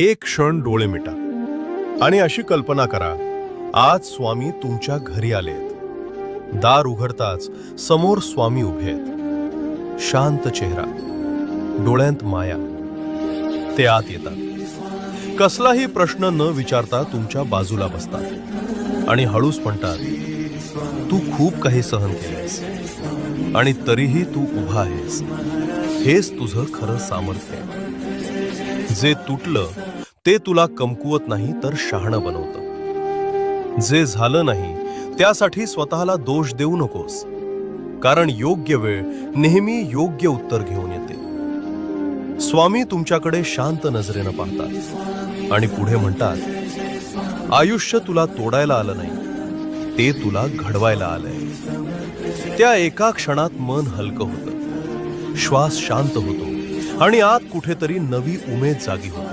एक क्षण डोळे मिटा आणि अशी कल्पना करा, आज स्वामी तुमच्या घरी आलेत. दार उघडताच समोर स्वामी उभे आहेत. शांत चेहरा, डोळ्यांत माया. ते आत येतात. कसलाही प्रश्न न विचारता तुमच्या बाजूला बसतात आणि हळूच म्हणतात, तू खूप काही सहन केलेस आणि तरीही तू उभा आहेस. हेच तुझं खरं सामर्थ्य आहे. जे तुटलं ते तुला कमकुवत नाही तर शहाणं बनवतं. जे झालं नाही त्यासाठी स्वतःला दोष देऊ नकोस, कारण योग्य वेळ नेहमी योग्य उत्तर घेऊन येते. स्वामी तुमच्याकडे शांत नजरेनं पाहतात आणि पुढे म्हणतात, आयुष्य तुला तोडायला आलं नाही, ते तुला घडवायला आलंय. त्या एका क्षणात मन हलकं होतं, श्वास शांत होतो आणि आत कुठेतरी नवी उमेद जागी होते.